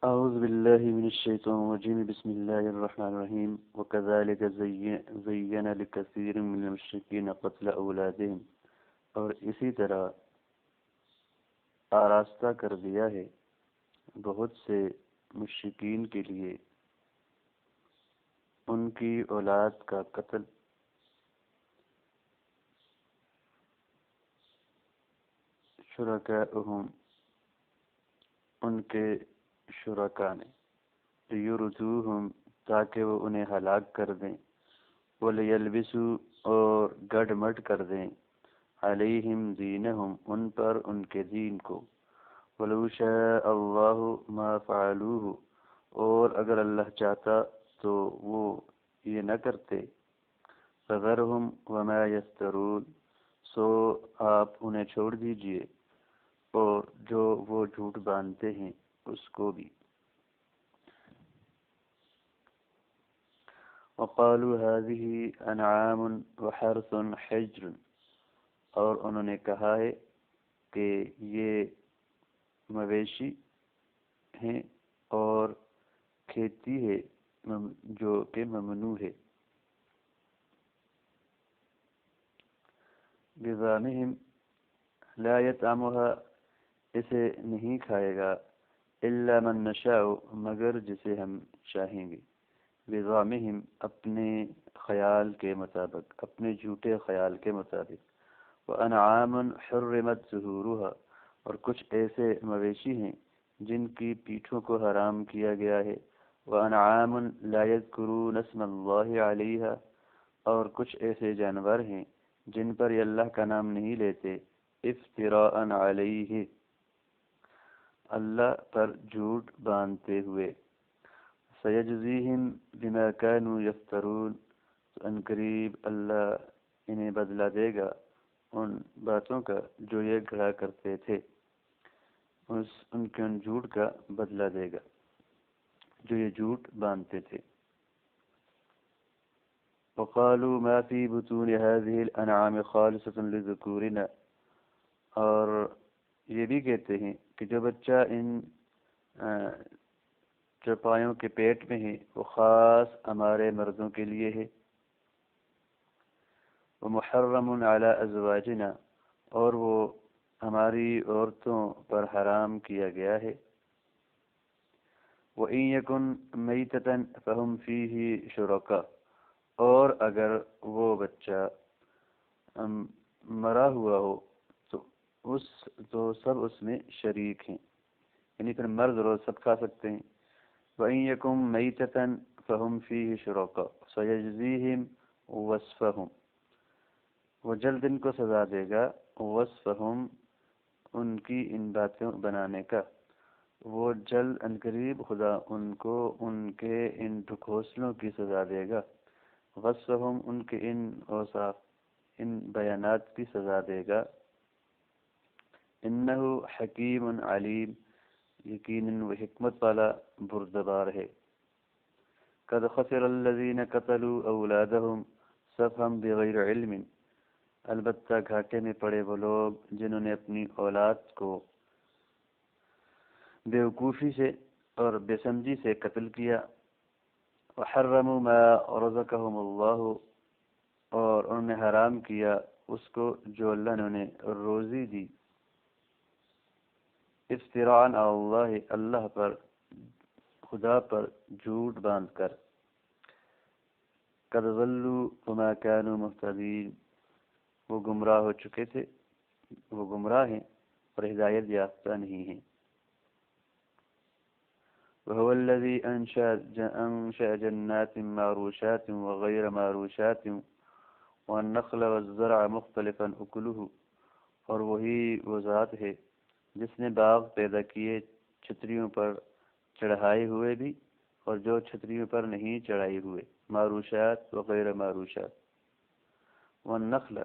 أعوذ بالله من الشيطان الرجيم بسم الله الرحمن الرحيم وكذلك زين لكثير من المشركين قتل أولادهم اور اسی طرح آراستہ کر دیا ہے بہت سے مشرکین کے لیے ان کی اولاد کا قتل شرکاءہم ان کے شرکا نے لیردوہم تاکہ وہ انہیں ہلاک کر دیں ولیلبسوا اور گڑ مٹ کر دیں علیہم دینہم ان پر ان کے دین کو ولو شاء اللہ ما فعلوہ اور اگر اللہ چاہتا تو وہ یہ نہ کرتے فذرہم وما یفترون سو آپ انہیں چھوڑ دیجئے اور جو وہ جھوٹ باندھتے ہیں اس کو بھی وقالوا هذه انعام وحرث حجر اور انہوں نے کہا ہے کہ یہ مویشی ہیں اور کھیتی ہے جو کہ ممنوع ہے بظامہم لا یطعمها اسے نہیں کھائے گا الا من نشاء مگر جسے ہم چاہیں گے بظامہم اپنے خیال کے مطابق اپنے جھوٹے خیال کے مطابق وانعام حرمت ظہورها اور کچھ ایسے مویشی ہیں جن کی پیٹھوں کو حرام کیا گیا ہے وانعام لا یذکرون اسم اللہ علیہا اور کچھ ایسے جانور ہیں جن پر یہ اللہ کا نام نہیں لیتے افتراء علیہ اللہ پر جھوٹ باندھتے ہوئے سیجزیہم بما کانوا یفترون ان قریب اللہ انہیں بدلہ دے گا ان باتوں کا جو یہ گڑھا کرتے تھے ان کے ان جھوٹ کا بدلہ دے گا جو یہ جھوٹ باندھتے تھے وقالوا ما في بطون هذه الانعام خالصة لذكورنا اور یہ بھی کہتے ہیں کہ جو بچہ ان چوپایوں کے پیٹ میں ہے وہ خاص ہمارے مردوں کے لیے ہے ومحرم علی ازواجنا اور وہ ہماری عورتوں پر حرام کیا گیا ہے وَإِن يَكُن مَيْتَةً فَهُمْ فِيهِ شُرَكَاء اور اگر وہ بچہ مرا ہوا ہو تو سب اس میں شریک ہیں یعنی پھر مرد اور سب کھا سکتے ہیں وَإِن يَكُن مَيْتَةً فَهُمْ فِيهِ شُرَكَاء سَيَجْزِيهِمْ وَصْفَهُمْ وہ جلد ان کو سزا دے گا وصفہم ان کی ان باتیں بنانے کا وہ جلد انقریب خدا ان کو ان کے ان ڈھکوسلوں کی سزا دے گا وصفہم ان کے ان اوصاف ان بیانات کی سزا دے گا انہ حکیم علیم یقیناً وہ حکمت والا بردبار ہے قد خسر الذین قتلوا اولادہم سفہا بغیر علم البتہ گھاٹے میں پڑے وہ لوگ جنہوں نے اپنی اولاد کو بیوقوفی سے اور بے سمجھی سے قتل کیا وحرموا ما رزقهم اللہ اور انہوں نے حرام کیا اس کو جو اللہ نے انہیں روزی دی افتراء علی اللہ اللہ پر خدا پر جھوٹ باندھ کر قد ضلوا وما كانوا مهتدین وہ گمراہ ہو چکے تھے وہ گمراہ ہیں اور ہدایت یافتہ نہیں ہیں وهو الذي أنشأ جنات معروشات وغير معروشات والنخل والزرع مختلفا أكله اور وہی وہ ذات ہے جس نے باغ پیدا کیے چھتریوں پر چڑھائے ہوئے بھی اور جو چھتریوں پر نہیں چڑھائے ہوئے معروشات وغیر معروشات والنخل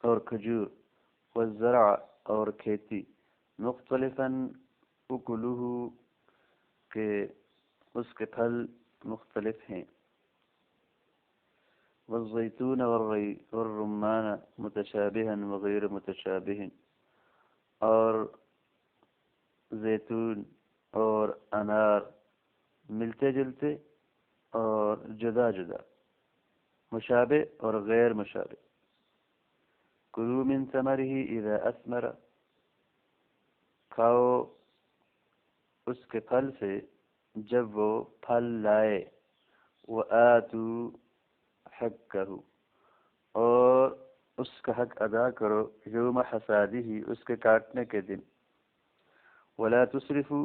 اور کھجور والزرع اور کھیتی مختلفاً اکلہ کہ اس کے پھل مختلف ہیں والزیتون والرمان متشابہا وغیر متشابہ اور زیتون اور انار ملتے جلتے اور جدا جدا، مشابہ اور غیر مشابہ۔ کلوا من ثمرہ اذا اثمر، کھاؤ اس کے پھل سے جب وہ پھل لائے، وآتوا حقہ، اور اس کا حق ادا کرو، یوم حصادہ، اس کے کاٹنے کے دن، ولا تسرفوا،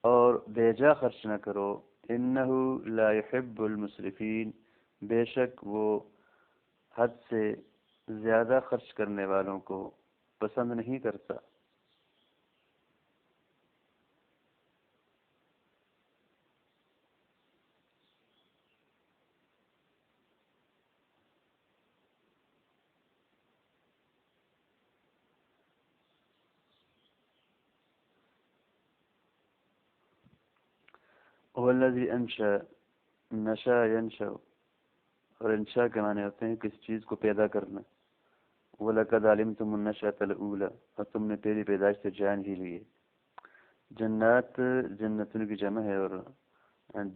اور بیجا خرچ نہ کرو، انہ لا يحب المسرفین، بے شک وہ حد سے زیادہ خرچ کرنے والوں کو پسند نہیں کرتا۔ هو الذی انشا، نشا ینشا، اور انشاء کے معنی ہوتے ہیں کسی چیز کو پیدا کرنا۔ وَلَقَدْ عَلِمْتُمُ النَّشْأَةَ الْأُولَىٰ، اور تم نے پہلی پیدائش سے جان ہی لیے۔ جنات جنتوں کی جمع ہے، اور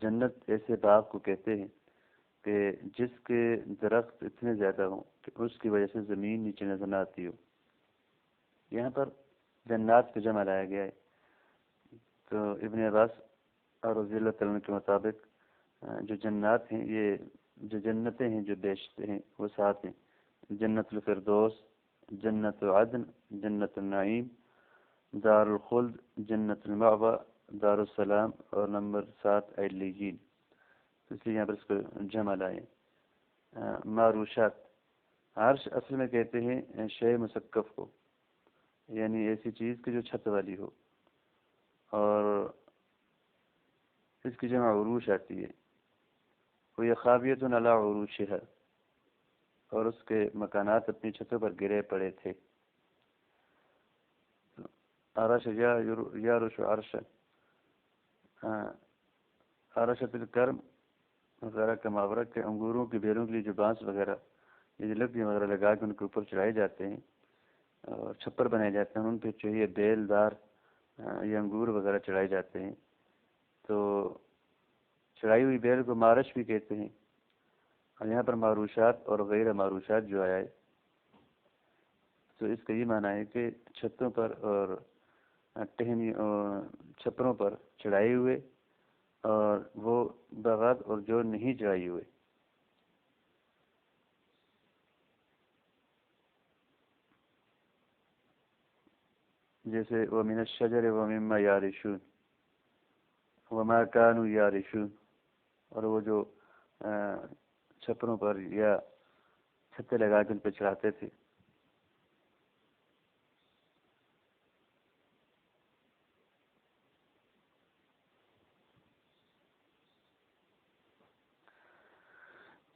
جنت ایسے باغ کو کہتے ہیں کہ جس کے درخت اتنے زیادہ ہوں کہ اس کی وجہ سے زمین نیچے نظر نہ آتی ہو۔ یہاں پر جنات کا جمع لایا گیا ہے۔ تو ابن عباس اور رضی اللہ عنہ کے مطابق جو جنات ہیں، یہ جو جنتیں ہیں جو بیچتے ہیں وہ 7 ہیں: جنت الفردوس، جنت عدن، جنت النعیم، دار الخلد، جنت المأوى، دار السلام، اور نمبر 7 علیین۔ اس لیے یہاں پر اس کو جمع لائے۔ معروشات، عرش اصل میں کہتے ہیں شے مسقف کو، یعنی ایسی چیز کی جو چھت والی ہو، اور اس کی جمع عروش آتی ہے۔ وہ خاویۃ علی عروشہا، اور اس کے مکانات اپنی چھتوں پر گرے پڑے تھے۔ عرش یارش عرش، عرشۃ الکرم وغیرہ کا محاورہ کے انگوروں کی بیلوں کے لیے جو بانس وغیرہ یہ لکڑیاں وغیرہ لگا کے ان کے اوپر چڑھائے جاتے ہیں اور چھپر بنائے جاتے ہیں، ان پہ چاہیے بیل دار یا انگور وغیرہ چڑھائے جاتے ہیں۔ تو چڑھائی ہوئی بیل کو مارش بھی کہتے ہیں۔ اور یہاں پر معروشات اور غیر معروشات جو آیا ہے تو اس کا یہ معنی ہے کہ چھتوں پر اور ٹہنی اور چھپروں پر چڑھائے ہوئے، اور وہ باغات اور جو نہیں چڑھائے ہوئے۔ جیسے وَمِنَ الشَّجَرِ وَمِمَّا يَعْرِشُونَ وَمَا كَانُوا يَعْرِشُونَ، اور وہ جو چھپروں پر یا چھتے لگا کے ان پہ چڑھاتے تھے۔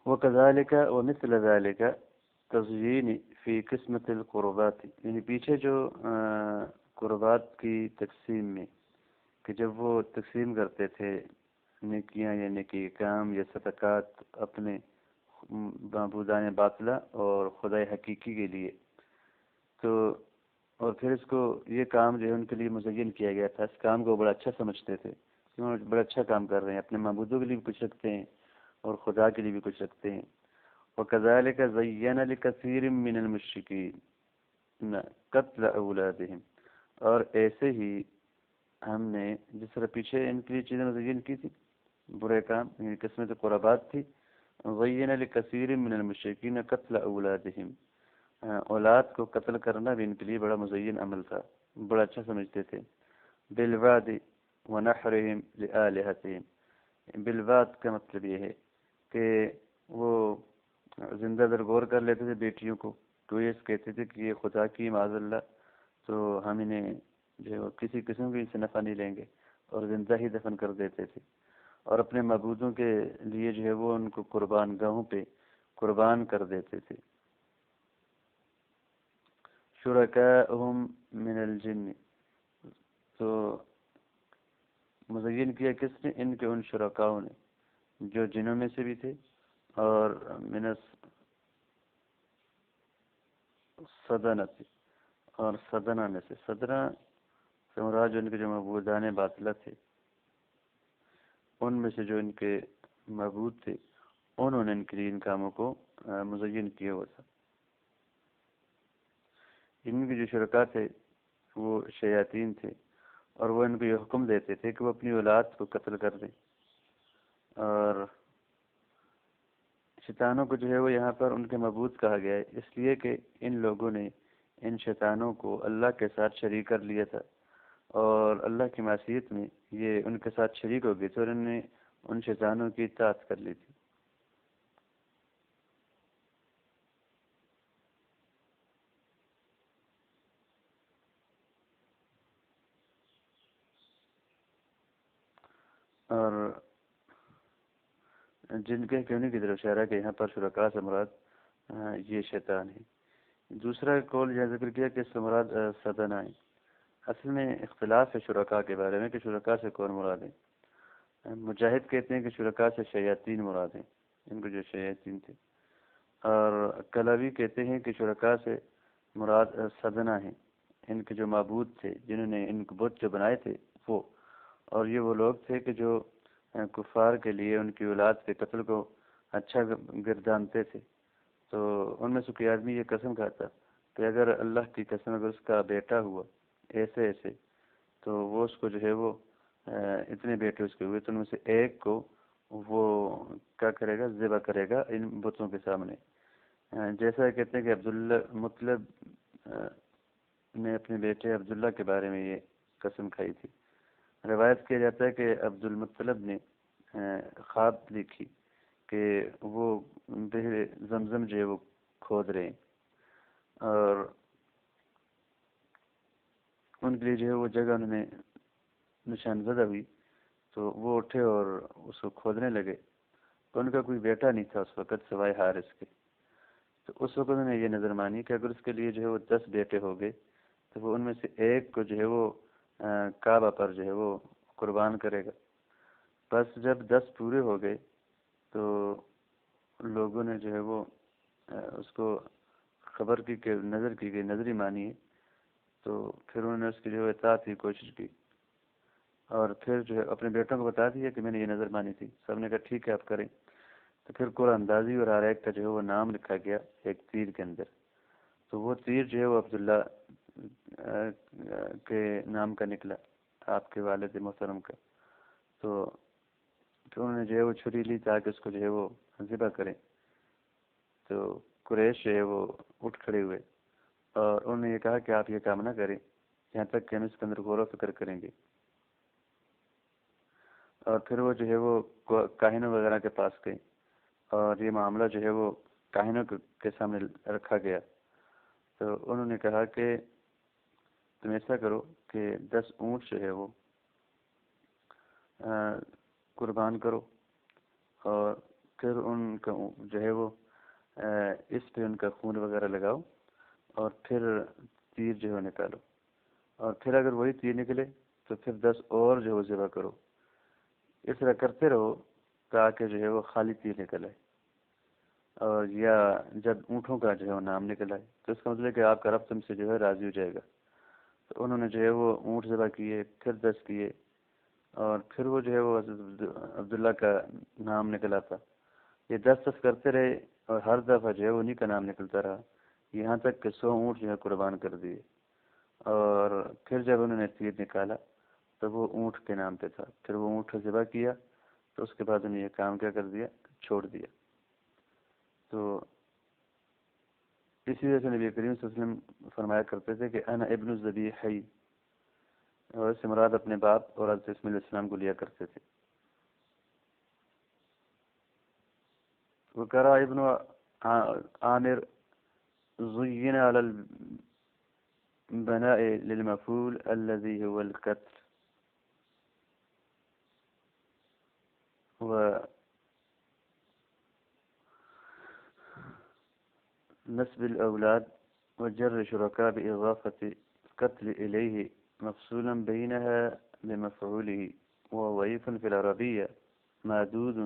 وَكَذَلِكَ وَمِثْلَ ذَلِكَ تزیین فی قسمت القربات، یعنی پیچھے جو قربات کی تقسیم میں کہ جب وہ تقسیم کرتے تھے نیکیاں یا نیکی کام یا صدقات اپنے معبودان باطلہ اور خدائے حقیقی کے لیے، تو اور پھر اس کو یہ کام جو ہے ان کے لیے مزین کیا گیا تھا، اس کام کو بڑا اچھا سمجھتے تھے، بڑا اچھا کام کر رہے ہیں، اپنے معبودوں کے لیے بھی کچھ رکھتے ہیں اور خدا کے لیے بھی کچھ رکھتے ہیں۔ وَكَذَلِكَ زَيَّنَ لِكَثِيرٍ مِّنَ الْمُشْرِكِينَ قَتْلَ أَوْلَادِهِمْ، اور ایسے ہی ہم نے جس طرح پیچھے ان کے لیے چیزیں مزین کی تھی، برے کام یعنی قسمت قربات تھی، زَيَّنَ لِكَثِيرٍ مِّنَ الْمُشْرِكِينَ قَتْلَ أَوْلَادِهِمْ، اولاد کو قتل کرنا بھی ان کے لیے بڑا مزین عمل تھا، بڑا اچھا سمجھتے تھے۔ بِالْوَادِ وَنَحْرِهِمْ لِآلِهَتِهِمْ، بالواد کا مطلب یہ ہے کہ وہ زندہ درگور کر لیتے تھے بیٹیوں کو، تو یہ کہتے تھے کہ یہ خدا کی معاذ اللہ، تو ہم انہیں جو ہے کسی قسم کی سے نفع نہیں لیں گے، اور زندہ ہی دفن کر دیتے تھے، اور اپنے معبودوں کے لیے جو ہے وہ ان کو قربان گاہوں پہ قربان کر دیتے تھے۔ شرکاءہم من الجن، تو مزین کیا کس نے؟ ان کے ان شرکاؤں نے جو جنوں میں سے بھی تھے، اور من صدنہ، اور صدنہ میں سے، صدنہ مراد جو ان کے جو معبودان باطلہ تھے ان میں سے جو ان کے معبود تھے انہوں نے ان کے لیے ان کاموں کو مزین کیا ہوا تھا۔ ان کے جو شرکا تھے وہ شیاطین تھے، اور وہ ان کو یہ حکم دیتے تھے کہ وہ اپنی اولاد کو قتل کر دیں، اور شیطانوں کو جو ہے وہ یہاں پر ان کے معبود کہا گیا ہے اس لیے کہ ان لوگوں نے ان شیطانوں کو اللہ کے ساتھ شریک کر لیا تھا، اور اللہ کی معصیت میں یہ ان کے ساتھ شریک ہو گئے تھے اور انہوں نے ان شیطانوں کی اطاعت کر لی تھی۔ اور جن کے کیونی کی طرف اشارہ کہ یہاں پر شرکا سے مراد یہ شیطان ہے۔ دوسرا قول یہ ذکر کیا کہ اس سے مراد سدنا ہے۔ اصل میں اختلاف ہے شرکا کے بارے میں کہ شرکا سے کون مراد ہے۔ مجاہد کہتے ہیں کہ شرکا سے شیاطین مراد ہیں، ان کو جو شیاطین تھے، اور کلابی کہتے ہیں کہ شرکا سے مراد سدنا ہیں، ان کے جو معبود تھے جنہوں نے ان کو بت جو بنائے تھے وہ، اور یہ وہ لوگ تھے کہ جو کفار کے لیے ان کی اولاد کے قتل کو اچھا گردانتے تھے۔ تو ان میں سے کوئی آدمی یہ قسم کھاتا کہ اگر اللہ کی قسم اگر اس کا بیٹا ہوا ایسے ایسے، تو وہ اس کو جو ہے وہ اتنے بیٹے اس کے ہوئے تو ان میں سے ایک کو وہ کیا کرے گا، ذبح کرے گا ان بتوں کے سامنے۔ جیسا کہتے ہیں کہ عبداللہ مطلب نے اپنے بیٹے عبداللہ کے بارے میں یہ قسم کھائی تھی۔ روایت کیا جاتا ہے کہ عبد المطلب نے خواب دیکھی کہ وہ بحر زمزم جو ہے وہ کھود رہے ہیں، اور ان کے لیے جو ہے وہ جگہ انہوں نے نشان زدہ ہوئی، تو وہ اٹھے اور اس کو کھودنے لگے، تو ان کا کوئی بیٹا نہیں تھا اس وقت سوائے حارث کے۔ تو اس وقت انہوں نے یہ نظر مانی کہ اگر اس کے لیے جو ہے وہ 10 بیٹے ہو گئے تو وہ ان میں سے ایک کو جو ہے وہ کعبہ پر جو ہے وہ قربان کرے گا۔ بس جب 10 پورے ہو گئے تو لوگوں نے جو ہے وہ اس کو خبر کی کہ نظر کی گئی، نظری مانی ہے، تو پھر انہوں نے اس کی جو ہے اطاعت کی کوشش کی، اور پھر جو ہے اپنے بیٹوں کو بتا دیا کہ میں نے یہ نظر مانی تھی۔ سب نے کہا ٹھیک ہے آپ کریں۔ تو پھر قرآن اندازی اور ہر ایک کا جو ہے وہ نام لکھا گیا ایک تیر کے اندر، تو وہ تیر جو ہے وہ عبداللہ کے نام کا نکلا، آپ کے والد محترم کا۔ تو پھر انہوں نے جو ہے وہ چھری لی تاکہ اس کو جو ہے وہ ذبح کریں، تو قریش جو ہے وہ اٹھ کھڑے ہوئے اور انہوں نے یہ کہا کہ آپ یہ کام نہ کریں یہاں تک کہ ہم اس کے اندر غور و فکر کریں گے۔ اور پھر وہ جو ہے وہ کاہنوں وغیرہ کے پاس گئے، اور یہ معاملہ جو ہے وہ کاہنوں کے سامنے رکھا گیا۔ تو انہوں نے کہا کہ تم ایسا کرو کہ 10 اونٹ جو ہے وہ قربان کرو، اور پھر ان کا جو ہے وہ اس پہ ان کا خون وغیرہ لگاؤ، اور پھر تیر جو ہے نکالو، اور پھر اگر وہی تیر نکلے تو پھر 10 اور جو ہے وہ ذبح کرو۔ اس طرح کرتے رہو تاکہ جو ہے وہ خالی تیر نکل آئے، اور یا جب اونٹوں کا جو ہے وہ نام نکل آئے تو اس کا مطلب ہے کہ آپ کا رب تم سے جو ہے راضی ہو جائے گا۔ تو انہوں نے جو ہے وہ اونٹ ذبح کیے، پھر 10 کیے، اور پھر وہ جو ہے وہ عبداللہ کا نام نکلا تھا۔ یہ 10 کرتے رہے، اور ہر دفعہ جو ہے انہی کا نام نکلتا رہا، یہاں تک کہ 100 اونٹ جو ہے قربان کر دیے۔ اور پھر جب انہوں نے تیر نکالا تو وہ اونٹ کے نام پہ تھا، پھر وہ اونٹ ذبح کیا، تو اس کے بعد انہوں نے یہ کام کیا کر دیا، چھوڑ دیا۔ تو اسی وجہ سے نبی کریم صلی اللہ علیہ وسلم فرمایا کرتے تھے کہ انا ابن الذبیحی، اور اس سے مراد اپنے باپ اور حضرت اسماعیل علیہ السلام کو لیا کرتے تھے۔ وقرأ ابن عامر زین علی البناء للمفعول الذي هو القتل ونسب الأولاد وجر شركاء بإضافة القتل إليه مفصولا بينها بمفعوله، وهو ضعيف في العربية معدود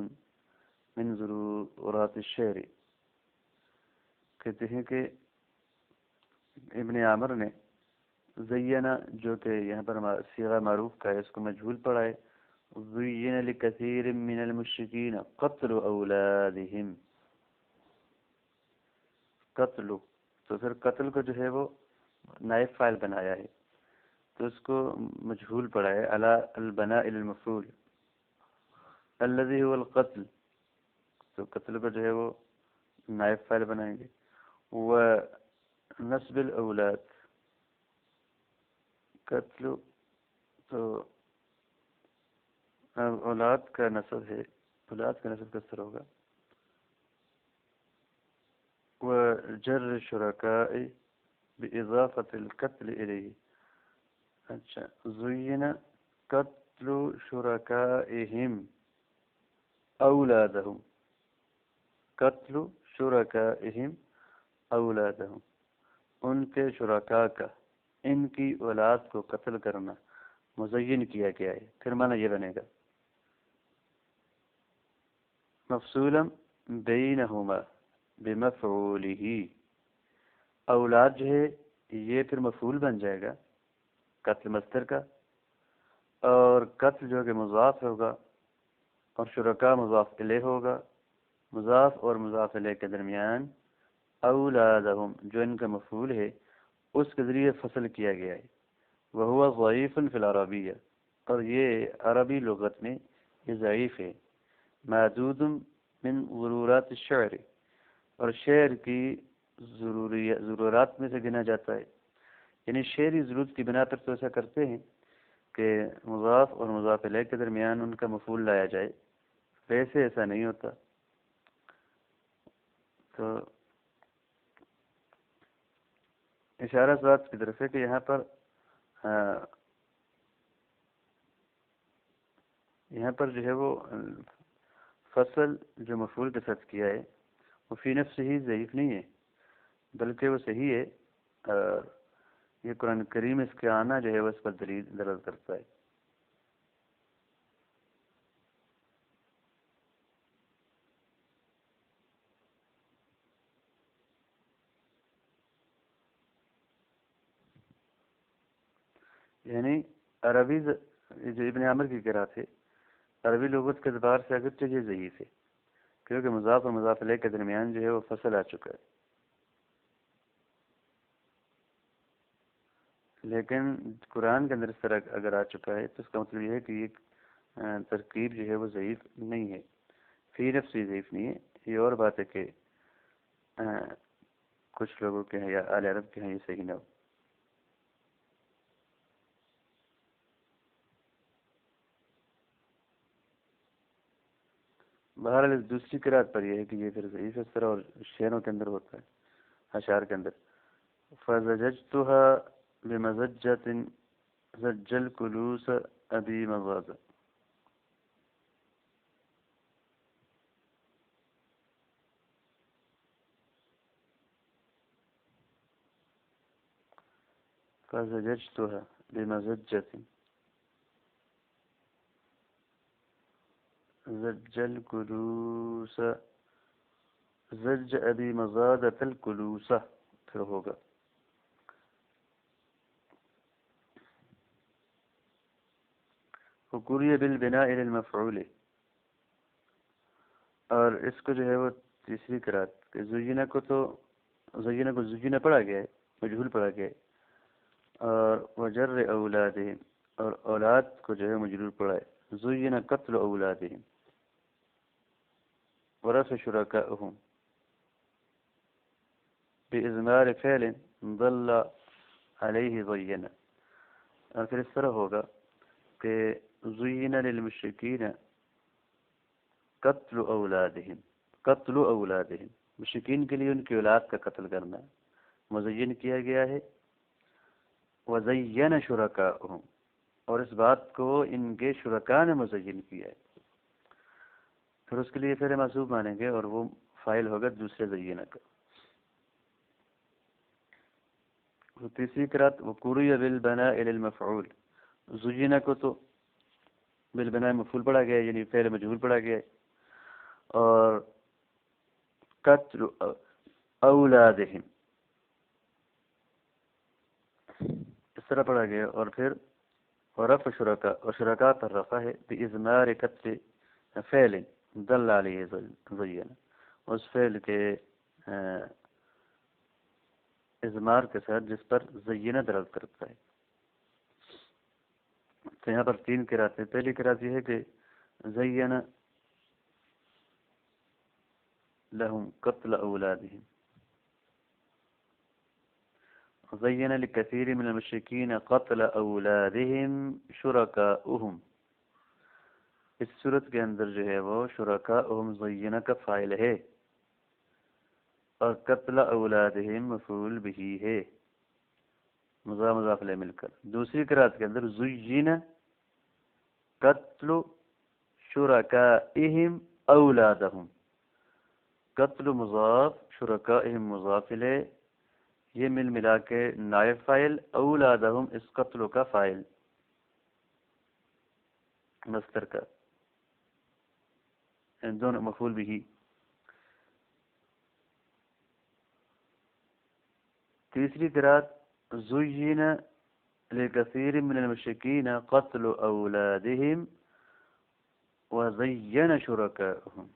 من ضرورات الشعر۔ کہتے ہیں کہ ابن عامر نے زینا جو کہ یہاں پر صیغہ معروف کا ہے، اس کو مجہول پڑھا ہے. زین لکثیر من المشرکین قتل اولادہم. قتل، تو پھر قتل کو جو ہے وہ نائب فاعل بنایا ہے، تو اس کو مجہول پڑھا ہے علی البناء المفعول الذي هو القتل. تو قتل کو جو ہے وہ نائب فاعل بنائیں گے. و نصب الاولاد، قتل تو اولاد کا نصب ہے، اولاد کا نصب کس طرح ہوگا؟ وجر شرکاء بإضافة القتل إليه. اچھا، زین قتل شرکائهم اولادهم، قتل شرکائهم اولادهم، ان کے شرکاء کا ان کی اولاد کو قتل کرنا مزین کیا گیا ہے. پھر معنی یہ بنے گا مفصولا بینہما بمفعولہ. اولاد جو ہے یہ پھر مفعول بن جائے گا قتل مصدر کا، اور قتل جو کہ مضاف ہوگا اور شرکاء مضاف الیہ ہوگا. مضاف اور مضاف الیہ کے درمیان اولادہم جو ان کا مفعول ہے اس کے ذریعے فصل کیا گیا ہے. وہو ضعیف فی العربیہ، اور یہ عربی لغت میں یہ ضعیف ہے. معدود من ضرورات الشعر، اور شعر کی ضرورات میں سے گنا جاتا ہے. یعنی شعری ضرورت کی بنا پر تو ایسا کرتے ہیں کہ مضاف اور مضاف الیہ کے درمیان ان کا مفعول لایا جائے، ویسے ایسا نہیں ہوتا. تو اشارہ اس بات کی طرف ہے کہ یہاں پر جو ہے وہ فصل جو مفعول کے ساتھ کیا ہے وہ فی نفس ہی ضعیف نہیں ہے، بلکہ وہ صحیح ہے. اور یہ قرآن کریم اس کے آنا جو ہے وہ اس پر دلالت کرتا ہے. یعنی عربی جو ابن عامر کی قرأت ہے، عربی لغت کے اعتبار سے اگرچہ یہ ضعیف ہے کیونکہ مضاف اور مضاف الیہ کے درمیان جو ہے وہ فصل آ چکا ہے، لیکن قرآن کے اندر اس طرح اگر آ چکا ہے تو اس کا مطلب یہ ہے کہ یہ ترکیب جو ہے وہ ضعیف نہیں ہے، فی نفسی ضعیف نہیں ہے. یہ اور بات ہے کہ کچھ لوگوں کے ہیں یا اہل عرب کے ہیں یہ صحیح نہ ہو. بہرحال دوسری قرأت پر یہ ہے کہ یہ پھر ضعیف اس طرح اور شعروں کے اندر ہوتا ہے، اشعار کے اندر. فزججتها بمزجة زج الكلوس أبي مضاض. فزججتها بمزجة زج الكلوس، زج أبي مضاضة الكلوس پھر ہوگا. وقرئ بالبناء للمفعول، اور اس کو جو ہے وہ تیسری قرأت کہ زینہ کو زینہ پڑھا گیا ہے، مجہول پڑھا گیا ہے، اور وجر اولادہم، اور اولاد کو جو ہے مجرور پڑھا ہے. زینہ قتل اولادہم ورفع شرکائہم بإضمار فعل ضل علیہ زینہ. اور پھر اس طرح ہوگا کہ زین للمشرکین قتل اولادہم، مشرکین کے لیے ان کی اولاد کا قتل کرنا مزین کیا گیا ہے. وزین شرکاءہم، اور اس بات کو ان کے شرکاء نے مزین کیا ہے. پھر اس کے لیے پھر محسوب مانیں گے اور وہ فاعل ہوگا دوسرے زینہ کا. تیسری قرأت وقرئ بالبناء للمفعول، زینہ کو تو بالبناء مفعول پڑھا گیا یعنی فعل مجہول پڑھا گیا، اور قتل اولادہم طرح پڑھا گیا. اور پھر ورفع شرکا، اور شرکا پر رفع ہے بإضمار قتل فعل دل علیہ زین، اس فعل کے اضمار کے ساتھ جس پر زینہ دلالت کرتا ہے. تو یہاں پر 3 قرأت ہیں. پہلی قرأت یہ ہے کہ زین لهم قتل اولادهم، زین لکثیر من المشرکین قتل اولادهم شرکاؤہم. اس صورت کے اندر جو ہے وہ شرکاؤہم زینہ کا فاعل ہے اور قتل اولادہم مفعول بہ ہے، مضاف مضاف الیہ مل کر. دوسری قرأت کے اندر زین قتل شرکائہم اولادہم، قتل مضاف شرکائہم مضاف الیہ، یہ مل ملا کے نائب فاعل، اولادہم اس قتل کا فاعل مصدر کا، ان دونوں مفعول بھی. تیسری قرأت زین لکثیر من المشرکین قتل اولادہم وزین شرکاءہم.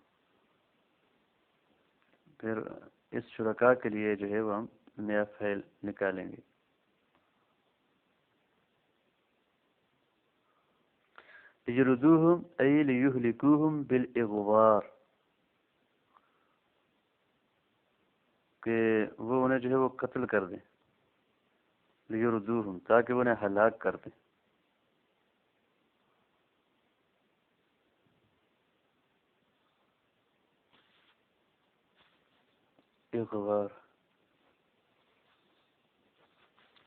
پھر اس شرکاء کے لیے جو ہے وہ ہم نیا فعل نکالیں گے. یجردوہم ای لیہلکوہم بالاغوار، کہ وہ انہیں جو ہے وہ قتل کر دیں، لیردوہم تاکہ وہ انہیں ہلاک کر دیں. اغوار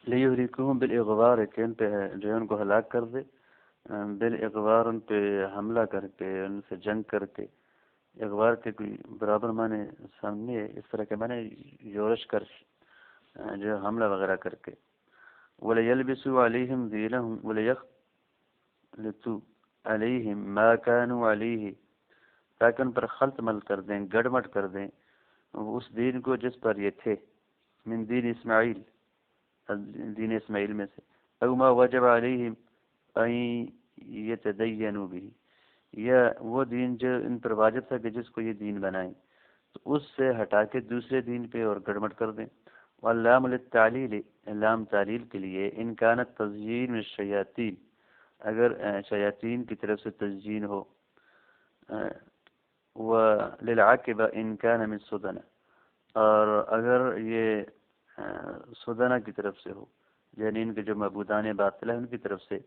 لیہلکوہم بالاغوار کہ ان پہ جو ہے ان کو ہلاک کر دے، بالاغوار ان پہ حملہ کر کے، ان سے جنگ کر کے. اغوار کے کوئی برابر معنی سامنے ہے، اس طرح کے معنی یورش کر جو حملہ وغیرہ کر کے. وَلَيَلْبِسُوا عَلَيْهِمْ دِينَهُمْ وَلَيَخْلِطُوا عَلَيْهِمْ مَا كَانُوا عَلَيْهِ، تاکہ ان پر خلط مل کر دیں، گڑمٹ کر دیں اس دین کو جس پر یہ تھے. من دین اسماعیل، دین اسماعیل میں سے. او ما وجب علیہم ان یتدینوا به، یا وہ دین جو ان پر واجب تھا کہ جس کو یہ دین بنائیں، تو اس سے ہٹا کے دوسرے دین پہ اور گڑمٹ کر دیں. واللام للتعلیل، لام تعلیل کے لیے. ان کانت تزیین من الشیاطین، اگر شیاطین کی طرف سے تزیین ہو. وللعاقبہ ان کان من سدنہ، اور اگر یہ سدنہ کی طرف سے ہو، یعنی ان کے جو معبودان باطل ہیں ان کی طرف سے،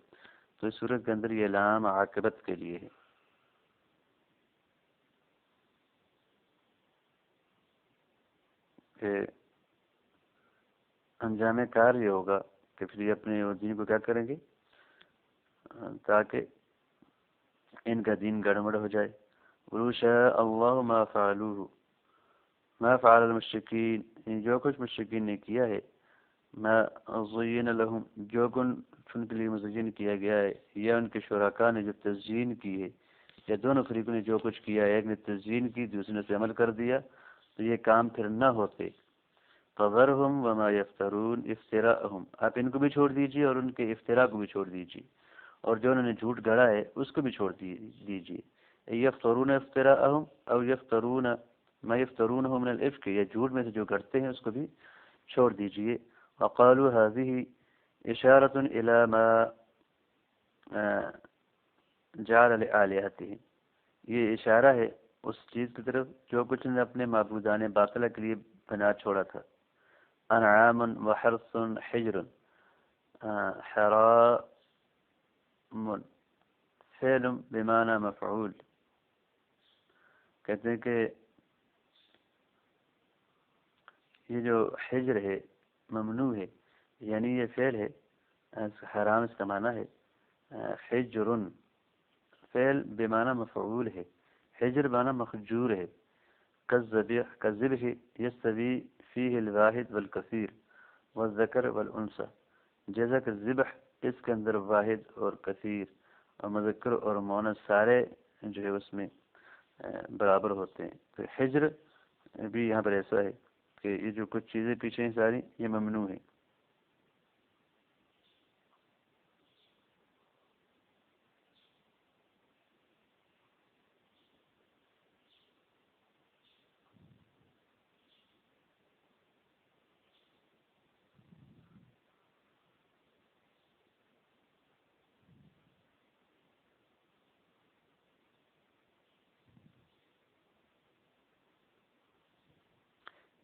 تو اس صورت کے اندر یہ لام عاقبت کے لیے ہے. کہ انجام کار یہ ہوگا کہ پھر یہ اپنے دین کو کیا کریں گے تاکہ ان کا دین گڑبڑ ہو جائے. وَلَوْ شَاءَ اللَّهُ مَا فَعَلُوهُ مَا فَعَلَ الْمُشْرِكِينَ، جو کچھ مشرکین نے کیا ہے. مَا زُيِّنَ لَهُمْ، جو کچھ ان کے لیے مزین کیا گیا ہے، یا ان کے شرکاء نے جو تزیین کی ہے، یا دونوں فریقوں نے جو کچھ کیا ہے، ایک نے تزیین کی دوسرے نے عمل کر دیا، تو یہ کام پھر نہ ہوتے. فَذَرْهُمْ وَمَا يَفْتَرُونَ افْتِرَاءَهُمْ، آپ ان کو بھی چھوڑ دیجیے اور ان کے افتراء کو بھی چھوڑ دیجیے، اور جو انہوں نے جھوٹ گڑا ہے اس کو بھی چھوڑ دیجیے. یفترون افتراءهم او یفترون ما یفترونه من الافک، یا جھوٹ میں سے جو کرتے ہیں اس کو بھی چھوڑ دیجیے. وقالوا هذه اشارۃ الى ما جعل لآلهتهم، یہ اشارہ ہے اس چیز کی طرف جو کچھ نے اپنے معبودان باطلہ کے لیے بنا چھوڑا تھا. انعام وحرث حجر حراء فعل بمعنى مفعول، کہتے ہیں کہ یہ جو حجر ہے ممنوع ہے، یعنی یہ فعل ہے حرام، اس کا معنی ہے حجر، فعل بمعنى مفعول ہے. حجر معنی مخجور ہے. كالذبح يستوي فيه الواحد والكثير والذکر والانثى، جیسا کہ ذبح اس کے اندر واحد اور کثیر اور مذکر اور مؤنث سارے جو ہے اس میں برابر ہوتے ہیں. تو حجر بھی یہاں پر ایسا ہے کہ یہ جو کچھ چیزیں پیچھے ہیں ساری یہ ممنوع ہیں.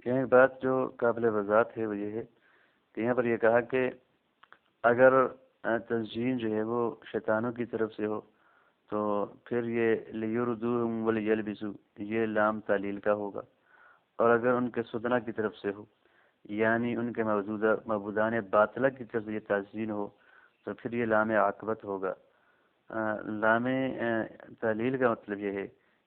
یہاں ایک بات جو قابل وضاحت ہے وہ یہ ہے کہ یہاں پر یہ کہا کہ اگر تزئین جو ہے وہ شیطانوں کی طرف سے ہو تو پھر یہ لیردوہم ولیلبسو یہ لام تعلیل کا ہوگا، اور اگر ان کے سدنا کی طرف سے ہو یعنی ان کے معبودان باطلہ کی طرف سے یہ تزئین ہو تو پھر یہ لام عاقبت ہوگا۔ لام تعلیل کا مطلب یہ ہے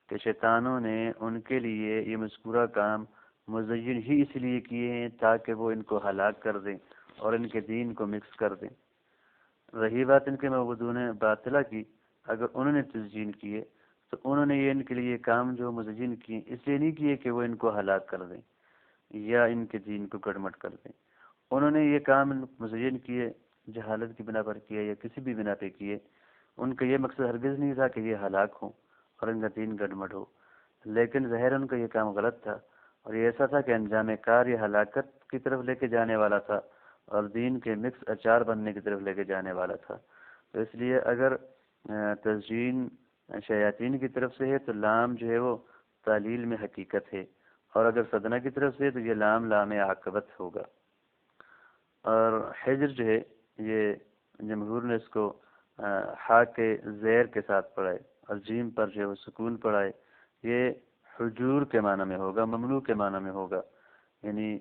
کہ شیطانوں نے ان کے لیے یہ مذکورہ کام مزین ہی اس لیے کیے ہیں تاکہ وہ ان کو ہلاک کر دیں اور ان کے دین کو مکس کر دیں۔ رہی بات ان کے معبودون باطلہ کی، اگر انہوں نے تزئین کیے تو انہوں نے یہ ان کے لیے کام جو مزین کیے اس لیے نہیں کیے کہ وہ ان کو ہلاک کر دیں یا ان کے دین کو گڑمٹ کر دیں۔ انہوں نے یہ کام مزین کیے جہالت کی بنا پر کیے یا کسی بھی بنا پہ کیے، ان کا یہ مقصد ہرگز نہیں تھا کہ یہ ہلاک ہوں اور ان کا دین گڑمٹ ہو، لیکن ظاہر ان کا یہ کام غلط تھا اور یہ ایسا تھا کہ انجام کار یہ ہلاکت کی طرف لے کے جانے والا تھا اور دین کے مکس اچار بننے کی طرف لے کے جانے والا تھا۔ تو اس لیے اگر تزئین شیاطین کی طرف سے ہے تو لام جو ہے وہ تعلیل میں حقیقت ہے، اور اگر صدنہ کی طرف سے ہے تو یہ لام عاقبت ہوگا۔ اور حجر جو ہے یہ جمہور نے اس کو ہا کے زیر کے ساتھ پڑھائے اور جیم پر جو ہے وہ سکون پڑھائے، یہ حجور کے معنی میں ہوگا، ممنوع کے معنی میں ہوگا، یعنی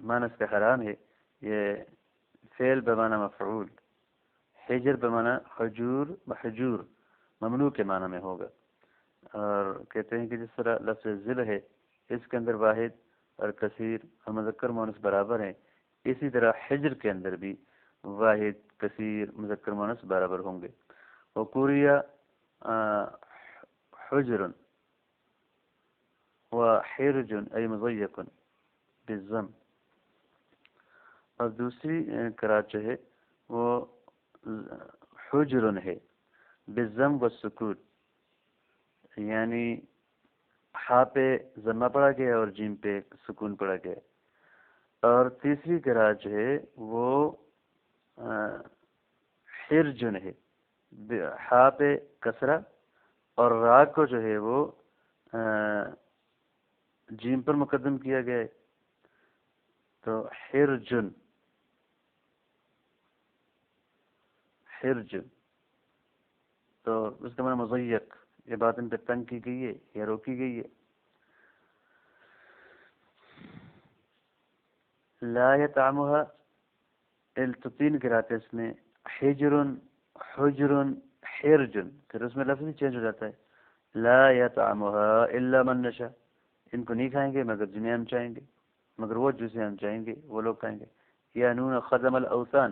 معنی اس کا حرام ہے۔ یہ فعل بمعنی مفعول، حجر بمعنی حجور محجور، ممنوع کے معنی میں ہوگا۔ اور کہتے ہیں کہ جس طرح لفظ ذل ہے اس کے اندر واحد اور کثیر اور مذکر مؤنث برابر ہیں، اسی طرح حجر کے اندر بھی واحد کثیر مذکر مؤنث برابر ہوں گے۔ وقوریہ حجر وحرج ای مضیق بالضم، اور دوسری قرات جو ہے وہ حجر ہے بالضم والسکون، یعنی ہا پہ ضمہ پڑا گیا اور جیم پہ سکون پڑا گیا۔ اور تیسری قرات جو ہے وہ حرجن ہے، ہا پہ کسرہ اور را کو جو ہے وہ جیم پر مقدم کیا گیا ہے، تو حرجن تو اس کا معنی مضیق، یہ بات ان پہ تنگ کی گئی ہے یا روکی گئی ہے۔ لا يطعمها تو تین قرات اس میں حجر حجر حرجن، پھر اس میں لفظ بھی چینج ہو جاتا ہے، لا يطعمها الا من نشاء، ان کو نہیں کھائیں گے مگر جنہیں ہم چاہیں گے، مگر وہ جسے ہم چاہیں گے وہ لوگ کھائیں گے۔ یا نون خدم الاوثان،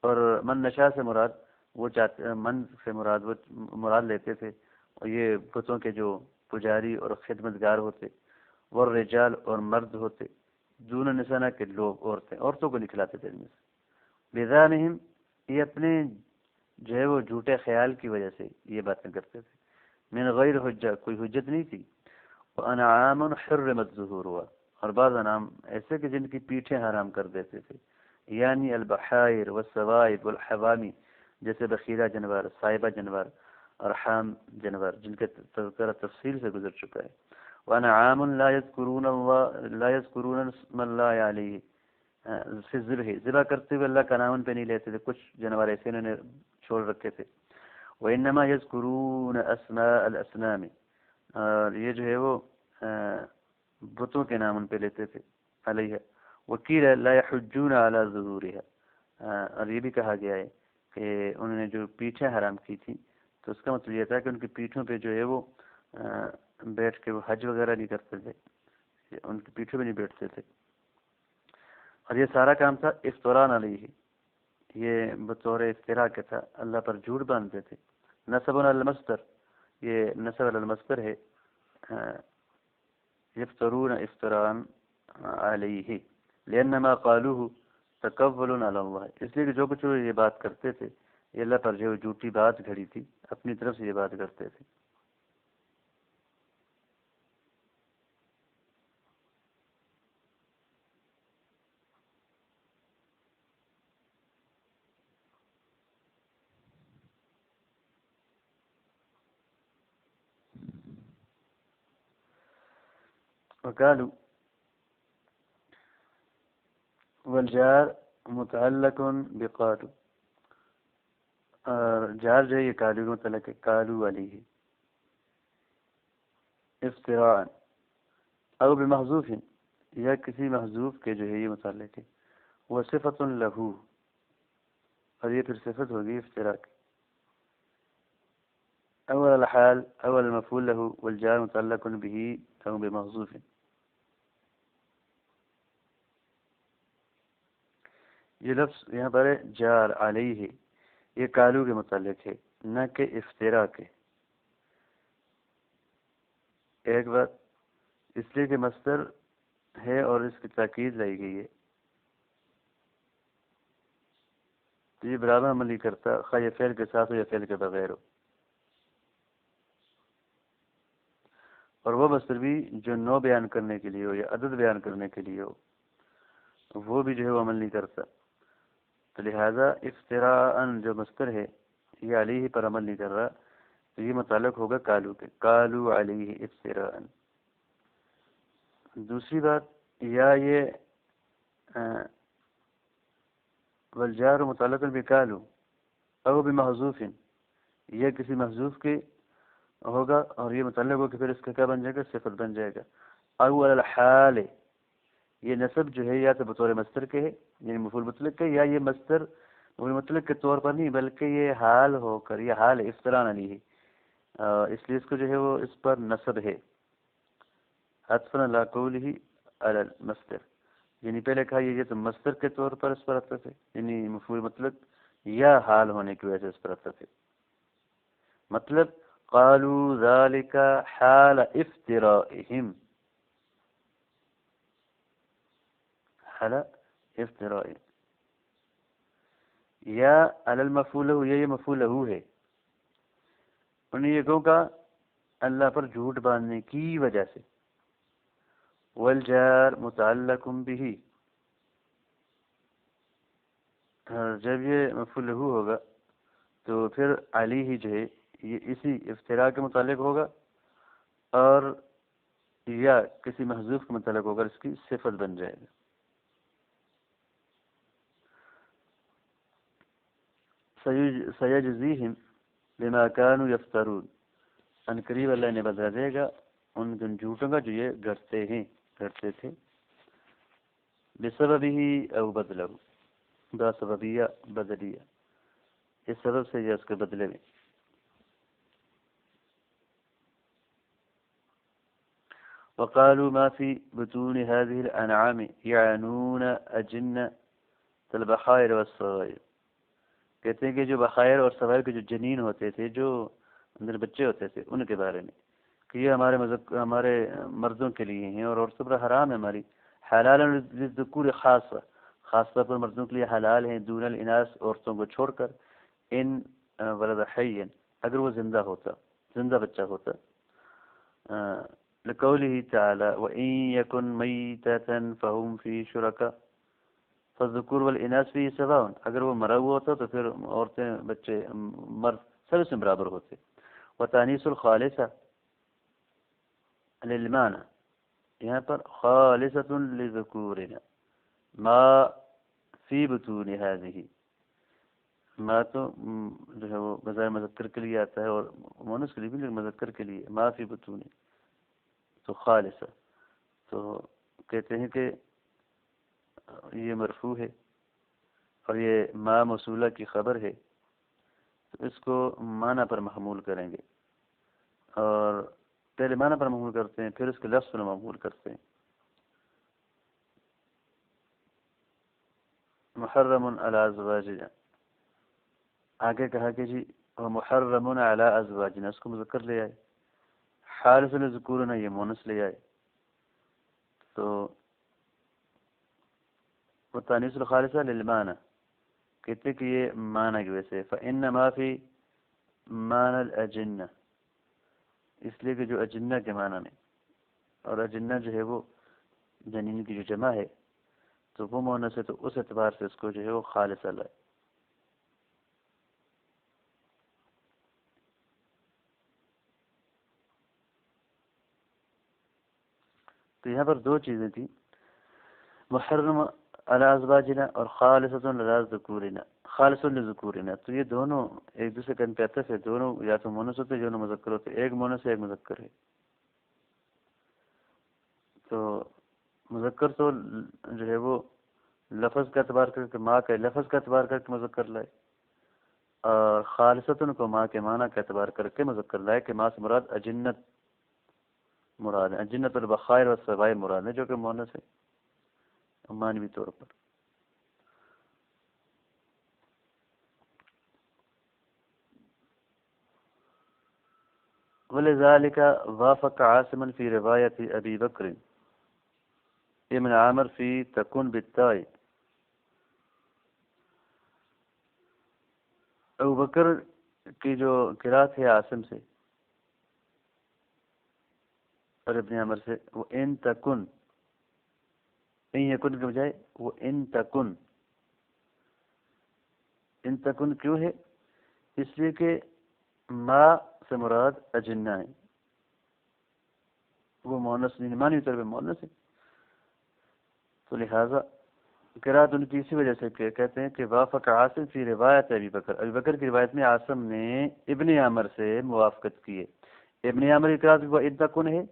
اور من نشاء سے مراد وہ چاہتے، من سے مراد وہ مراد لیتے تھے اور یہ بتوں کے جو پجاری اور خدمتگار ہوتے، والرجال اور مرد ہوتے، دون نسانہ کے لوگ عورتوں کو نکلاتے تھے ان میں سے، بِذَانِهِمْ یہ اپنے جو ہے وہ جھوٹے خیال کی وجہ سے یہ باتیں کرتے تھے، من غیر حجہ کوئی حجت نہیں تھی، وَأَنْعَامٌ حُرِّمَتْ ظُهُورُهَا اور بعض انعام ایسے کہ جن کی پیٹھیں حرام کر دیتے تھے، یعنی البحائر والسوائب والحوامی، جیسے بخیرہ جانور، صائبہ جانور اور حام جانور جن کے تذکرہ تفصیل سے گزر چکا ہے۔ وَأَنْعَامٌ لَا يَذْكُرُونَ اسْمَ اللَّهِ عَلَيْهِ فِي الذِّبْحِ، ذبح کرتے ہوئے اللہ کا نام ان پہ نہیں لیتے تھے، کچھ جانور ایسے انہوں نے چھوڑ رکھے تھے۔ وَإِنَّمَا يَذْكُرُونَ أَسْمَاءَ الْأَصْنَامِ، اور یہ جو ہے وہ بتوں کے نام ان پہ لیتے تھے، علیہ وکیل لا يحجون على ظہورها، اور یہ بھی کہا گیا ہے کہ انہوں نے جو پیٹھیں حرام کی تھی تو اس کا مطلب یہ تھا کہ ان کی پیٹھوں پہ جو ہے وہ بیٹھ کے وہ حج وغیرہ نہیں کرتے تھے، ان کی پیٹھوں پہ نہیں بیٹھتے تھے، اور یہ سارا کام تھا افتراء علیہ، یہ بطور افتراء کے تھا، اللہ پر جھوٹ باندھتے تھے۔ نسب علی المصدر، یہ نسب علی المصدر ہے، یفترون افتراء علیہ لأنما قالوه تقول علی اللہ، اس لیے کہ جو کچھ وہ یہ بات کرتے تھے یہ اللہ پر جو جھوٹی بات گھڑی تھی، اپنی طرف سے یہ بات کرتے تھے۔ وقالوا والجار متعلق بقالوا، جار جو ہے یہ قالو کا متعلق ہے، قالو علیہ افتراء او بمحذوف، یا کسی محذوف کے جو ہے یہ متعلق ہے، وہ صفت لہو، اور یہ پھر صفت ہوگی افتراء کی. اول الحال اول المفعول له والجار متعلق به او بمحذوف. یہ لفظ یہاں پر جار علیہ یہ قالو کے متعلق ہے نہ کہ افتراء کے. ایک بات اس لیے کہ مصدر ہے اور اس کی تاکید لائی گئی ہے، تو یہ برابر عمل نہیں کرتا خواہ یہ فعل کے ساتھ ہو یا فعل کے بغیر ہو. اور وہ مصدر بھی جو نو بیان کرنے کے لیے ہو یا عدد بیان کرنے کے لیے ہو وہ بھی جو ہے وہ عمل نہیں کرتا. تو لہذا افتراء جو مصدر ہے یہ علیہ پر عمل نہیں کر رہا، تو یہ متعلق ہوگا قالو کے، قالو علیہ افتراء. دوسری بات یا یہ والجار متعلق بقالو او بمحذوف، یہ کسی محذوف کے ہوگا اور یہ متعلق ہو کہ پھر اس کا کیا بن جائے گا، صفت بن جائے گا. او علی الحال یہ نصب جو ہے یا تو بطور مصدر کے ہے یعنی مفعول مطلق کے، یا یہ مصدر مفعول مطلق کے طور پر نہیں بلکہ یہ حال ہو کر یہ حال افتراء علیہ ہے، اس لیے اس کو جو ہے وہ اس پر نصب ہے حذفا علی قولہ علی المصدر. یعنی پہلے کہا یہ تو مصدر کے طور پر اس پر عطف ہے، یعنی مفعول مطلق یا حال ہونے کی وجہ سے اس پر عطف ہے. مطلب قالوا ذلك حال افترائهم، حال افترائهم. یا علی المفعول له یہ مفعول له ہے، انہیں یہ کہا اللہ پر جھوٹ باندھنے کی وجہ سے. والجار متعلق به، جب یہ مفعول له ہوگا تو پھر علیہ جو ہے یہ اسی افتراء کے متعلق ہوگا اور یا کسی محذوف کے متعلق ہوگا، اس کی صفت بن جائے گا. سیجزیہم بما کانوا یفترون، ان قریب اللہ نے بدلا دے گا ان جھوٹوں کا جو یہ گھڑتے تھے. بسببہ او بدلہ، دا سببیہ بدلیہ، اس سبب سے یا اس کے بدلے میں. وقالوا ما في بطون هذه الأنعام يعنون أجنة البخائر والصغائر، کہتے ہیں کہ جو بخائر اور صغائر کے جو جنین ہوتے تھے، جو اندر بچے ہوتے تھے، ان کے بارے میں کہ یہ ہمارے مردوں کے لیے ہیں اور عورتوں پر حرام ہے ہماری. حلال للذکور خاص طور پر مردوں کے لیے حلال ہیں، دون الاناث عورتوں کو چھوڑ کر. ان ولد حیا اگر وہ زندہ بچہ ہوتا. لقوله تعالی وَإِن يَكُن مَيْتَةً فَهُمْ فِي شُرَكَاء فالذکور والاناث فی سواء، اگر وہ مرا ہوا ہوتا تو پھر عورتیں بچے مرد سب اس میں برابر ہوتے. وتانیث الخالصہ للمعنی، یہاں پر خالصۃ لذکورنا ما فی بطون هذه، ما تو جو ہے وہ بظاہر مذکر کے لیے آتا ہے اور مؤنث کے لیے بھی، مذکر کے لیے ما فی بطون تو خالصہ. تو کہتے ہیں کہ یہ مرفوع ہے اور یہ ما موصولہ کی خبر ہے، تو اس کو معنی پر محمول کریں گے اور پہلے معنی پر محمول کرتے ہیں پھر اس کے لفظ پر محمول کرتے ہیں. محرم علی ازواجنا، آگے کہا کہ جی محرم علی ازواجنا، اس کو مذکر لے آئے. حارث لذکورنا یہ مونس لے آئے. تو وہ تانیث الخالصہ للمعنی کہتے کہ یہ معنی کی وجہ سے. فإنما فی معنی الاجنہ، اس لیے کہ جو اجنہ کے معنی میں، اور اجنہ جو ہے وہ جنین کی جو جمع ہے تو وہ مونس ہے، تو اس اعتبار سے اس کو جو ہے وہ خالصہ لائے. تو یہاں پر دو چیزیں تھیں، محرم علی ازواجنا اور خالصۃ علی ذکورنا، خالص لذکورنا، تو یہ دونوں ایک دوسرے کا انپیتس ہے، دونوں یا تو مونس ہوتے دونوں مذکر ہوتے، ایک مونس ہے ایک مذکر ہے. تو مذکر تو جو ہے وہ لفظ کا اعتبار کر کے ماں کا لفظ کا اعتبار کر کے مذکر لائے، اور خالصتاً کو ماں کے معنی کا اعتبار کر کے مذکر لائے کہ ماں سے مراد اجنت مراد ہے، اجنت البخائر والسبائر مراد ہے، جو کہ مونس ہے معنوی طور پر. وَلِذَلِكَ وافق عاصما في رواية أبي بكر ابن عامر في تكن بالتاء. ابو بکر کی جو قرات ہے عاصم سے اور ابن عامر سے، وہ ان تکن، ان یکن کے بجائے وہ ان تکن. ان تکن کیوں ہے؟ اس لیے کہ ما سے مراد اجنہ ہے، وہ مونس نہیں، معنی طور پہ مونس ہے. تو لہذا قرات ان کی اسی وجہ سے کہتے ہیں کہ وافق عاصم فی روایت ابی بکر، ابی بکر کی روایت میں عاصم نے ابن عامر سے موافقت کی ہے. ابن عامر کی قرات وہ ان تکن ہے،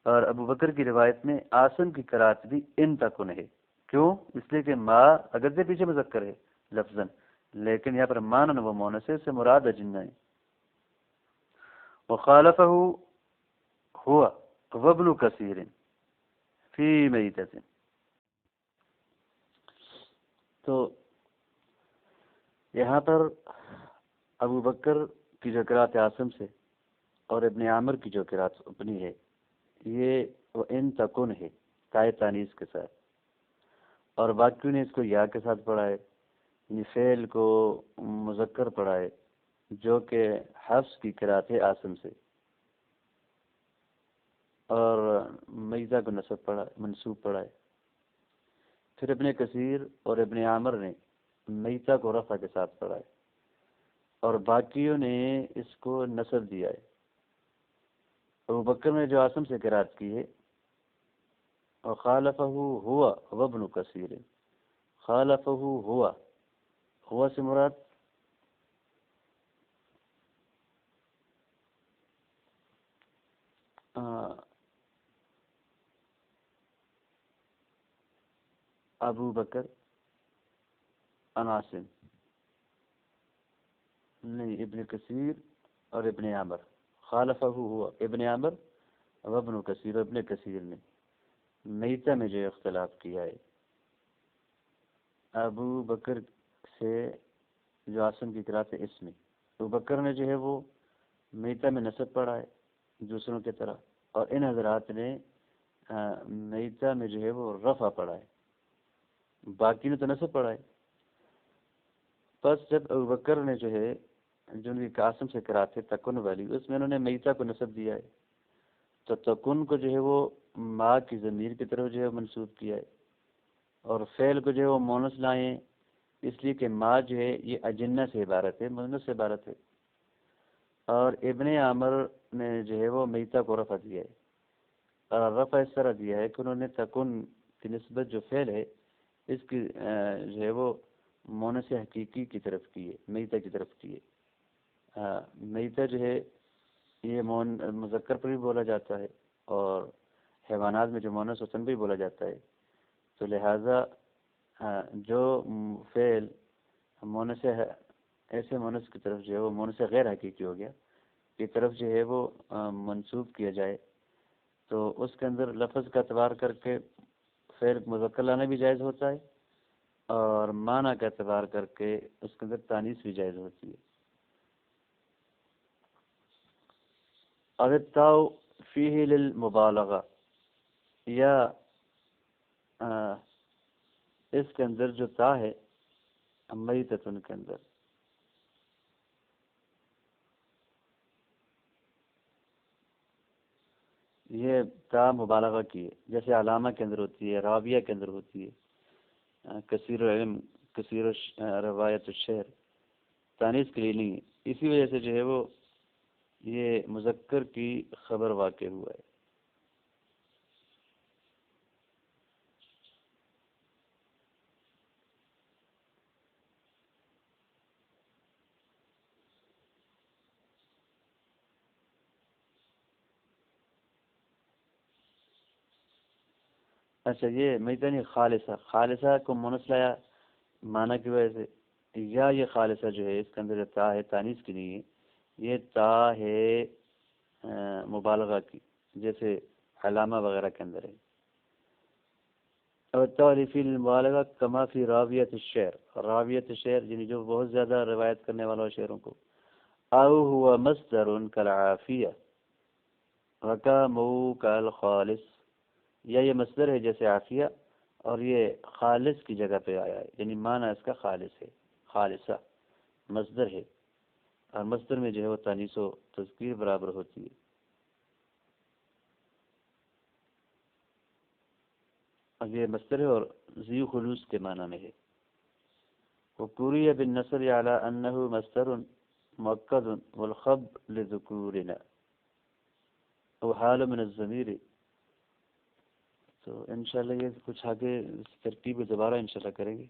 اور ابو بکر کی روایت میں عاصم کی قرات بھی ان تکن ہے. کیوں؟ اس لیے کہ ما اگرچہ پیچھے مذکر ہے لفظاً، لیکن یہاں پر مانن وہ مونس سے مراد اجنہ ہے. وخالفہ ہوا وابن کثیر فی میتۃ. تو یہاں پر ابو بکر کی جو قرات عاصم سے اور ابن عامر کی جو قرات اپنی ہے، یہ وہ ان تکن ہے تائے تانیث کے ساتھ، اور باقیوں نے اس کو یا کے ساتھ پڑھا ہے، یعنی فعل کو مذکر پڑھا ہے، جو کہ حفص کی قرات ہے عاصم سے، اور میزہ کو نصب پڑھا منصوب پڑھا ہے. پھر ابن کثیر اور ابن عامر نے میتا کو رفع کے ساتھ پڑھا ہے، اور باقیوں نے اس کو نصب دیا ہے. ابو بکر نے جو عاصم سے قرات کی ہے، وخالفہ ہوا وابن کثیر، خالفہ ہوا سے مراد ابو بکر عن عاصم، نہیں، ابن کثیر اور ابن عامر. خالفہ ہوا ابن عامر وابن کثیر، ابن کثیر نے میتہ میں جو اختلاف کیا ہے ابو بکر سے جو عاصم کی قرات ہے اس میں، ابو بکر نے جو ہے وہ میتہ میں نصب پڑھا ہے دوسروں کی طرح، اور ان حضرات نے میتہ میں جو ہے وہ رفع پڑھا ہے، باقی نے تو نصب پڑھا ہے. بس جب ابو بکر نے جو ہے جو ان کی عاصم سے قرات ہے تکن والی، اس میں انہوں نے میتہ کو نصب دیا ہے، تو تکن کو جو ہے وہ ماں کی ضمیر کی طرف جو ہے منسوب کیا ہے، اور فعل کو جو ہے وہ مونس لائے ہیں، اس لیے کہ ماں جو ہے یہ اجنہ سے عبارت ہے، مونس سے عبارت ہے. اور ابن عامر نے جو ہے وہ میتہ کو رفع دیا ہے، اور رفع اس طرح دیا ہے کہ انہوں نے تکن کی نسبت جو فعل ہے اس کی جو ہے وہ مونس حقیقی کی طرف کی ہے، میتہ کی طرف کی ہے. میتہ جو ہے یہ مذکر پر بھی بولا جاتا ہے، اور حیوانات میں جو مونس حسن بھی بولا جاتا ہے. تو لہٰذا جو فعل مونس ایسے مونس کی طرف جو ہے وہ مونس غیر حقیقی ہو گیا کی طرف جو ہے وہ منسوب کیا جائے، تو اس کے اندر لفظ کا اعتبار کر کے فعل مذکر لانا بھی جائز ہوتا ہے، اور معنی کا اعتبار کر کے اس کے اندر تانیث بھی جائز ہوتی ہے. اور التاء فیہ للمبالغہ، یا اس کے اندر جو تا ہے میتۃ کے اندر، یہ تا مبالغہ کی ہے، جیسے علامہ کے اندر ہوتی ہے، راویہ کے اندر ہوتی ہے، کثیر العلم کثیر روایت الشعر، تانیث کے لیے نہیں ہے. اسی وجہ سے جو ہے وہ یہ مذکر کی خبر واقع ہوا ہے. اچھا یہ میتنی خالصہ، خالصہ کو مونس لایا معنی کی وجہ سے، یا یہ خالصہ جو ہے اس کے اندر تا ہے تانیث کی نہیں ہے، یہ تا ہے مبالغہ کی، جیسے علامہ وغیرہ کے اندر ہے. اور تعریفی المبالغہ کما فی راویت الشعر، راویت الشعر یعنی جو بہت زیادہ روایت کرنے والا شعروں کو. او ہوا مصدر کالعافیہ وکامو کالخالص، یا یہ مصدر ہے جیسے عافیہ اور یہ خالص کی جگہ پہ آیا ہے، یعنی معنی اس کا خالص ہے، خالصہ مصدر ہے، اور مصدر میں جو ہے وہ تانیث و تذکیر برابر ہوتی ہے. اب یہ مصدر ہے اور ذی خلوص کے معنی میں ہے. وقوریہ بالنصر علی انہ مصدر مؤکد والخب لذکورنا او حال من الضمیر. تو انشاءاللہ یہ کچھ آگے اس ترتیب دوبارہ انشاءاللہ کریں گے.